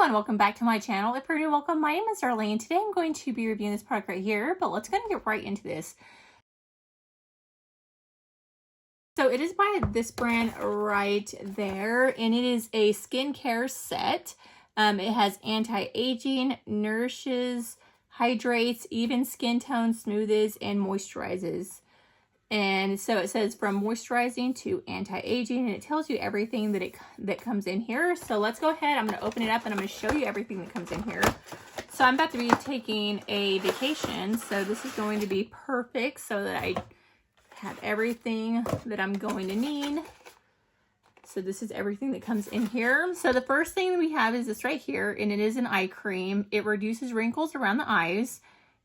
everyone, welcome back to my channel. If you're new, welcome. My name is Darlene. Today I'm going to be reviewing this product right here, but let's go and get right into this. So it is by this brand right there, and it is a skincare set. It has anti-aging, nourishes, hydrates, even skin tone, smoothes, and moisturizes. And so it says from moisturizing to anti-aging, and it tells you everything that comes in here. So let's go ahead. I'm going to open it up and I'm going to show you everything that comes in here. So I'm about to be taking a vacation, so this is going to be perfect so that I have everything that I'm going to need. So this is everything that comes in here. So the first thing that we have is this right here, and it is an eye cream. It reduces wrinkles around the eyes,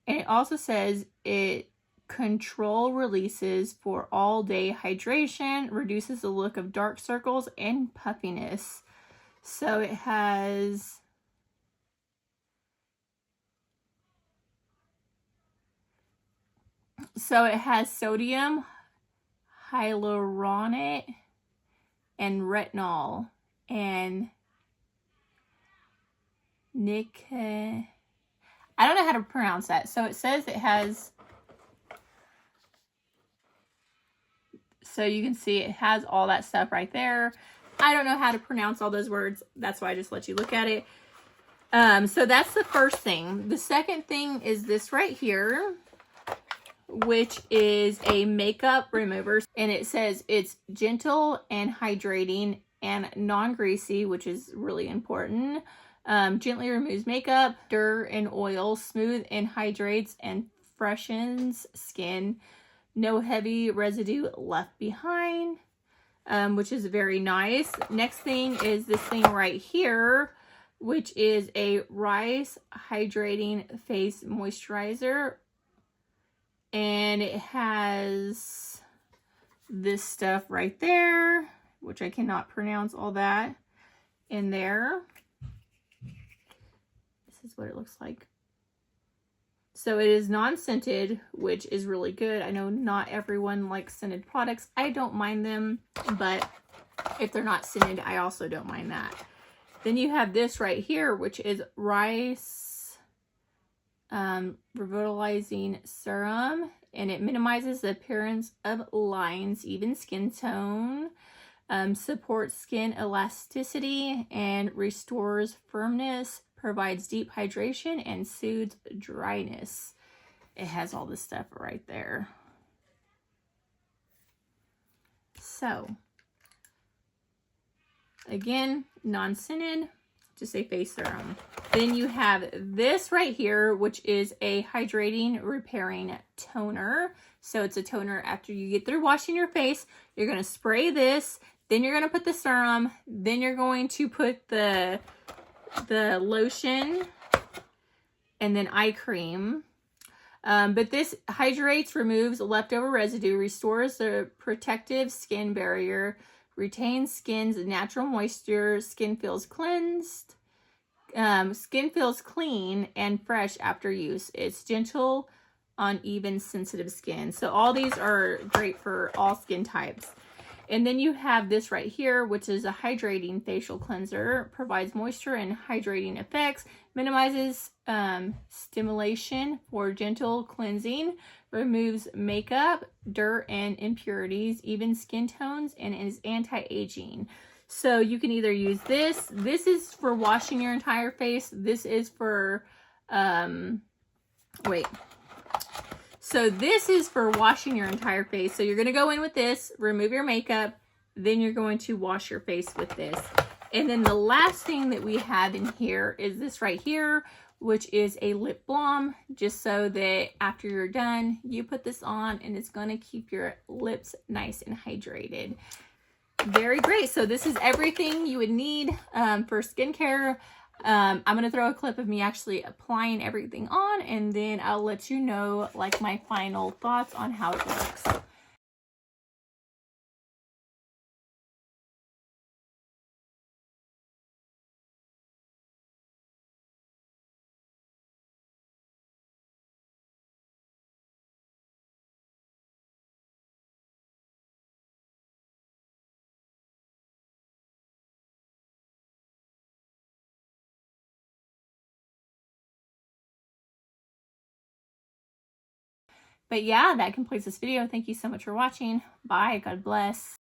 and it also says it control releases for all day hydration, reduces the look of dark circles and puffiness. So it has sodium hyaluronate and retinol and I don't know how to pronounce that. So it says it has, so you can see it has all that stuff right there. I don't know how to pronounce all those words. That's why I just let you look at it. So that's the first thing. The second thing is this right here, which is a makeup remover. And it says it's gentle and hydrating and non-greasy, which is really important. Gently removes makeup, dirt, and oil, smooth and hydrates and freshens skin. No heavy residue left behind, which is very nice. Next thing is this thing right here, which is a rice hydrating face moisturizer. And it has this stuff right there, which I cannot pronounce all that in there. This is what it looks like. So it is non-scented, which is really good. I know not everyone likes scented products. I don't mind them, but if they're not scented, I also don't mind that. Then you have this right here, which is rice revitalizing serum, and it minimizes the appearance of lines, even skin tone, supports skin elasticity and restores firmness, provides deep hydration, and soothes dryness. It has all this stuff right there. So, again, non-scented, just a face serum. Then you have this right here, which is a hydrating, repairing toner. So it's a toner after you get through washing your face. You're going to spray this, then you're going to put the serum, then you're going to put the lotion, and then eye cream. But this hydrates, removes leftover residue, restores the protective skin barrier, retains skin's natural moisture, skin feels cleansed, skin feels clean and fresh after use. It's gentle on even sensitive skin. So all these are great for all skin types. And then you have this right here, which is a hydrating facial cleanser, provides moisture and hydrating effects, minimizes stimulation for gentle cleansing, removes makeup, dirt, and impurities, even skin tones, and is anti-aging. So you can either use this. This is for washing your entire face. This is for, So this is for washing your entire face. So you're going to go in with this, remove your makeup, then you're going to wash your face with this. And then the last thing that we have in here is this right here, which is a lip balm, just so that after you're done, you put this on and it's going to keep your lips nice and hydrated. Very great. So this is everything you would need for skincare. I'm going to throw a clip of me actually applying everything on, and then I'll let you know like my final thoughts on how it works. But yeah, that completes this video. Thank you so much for watching. Bye. God bless.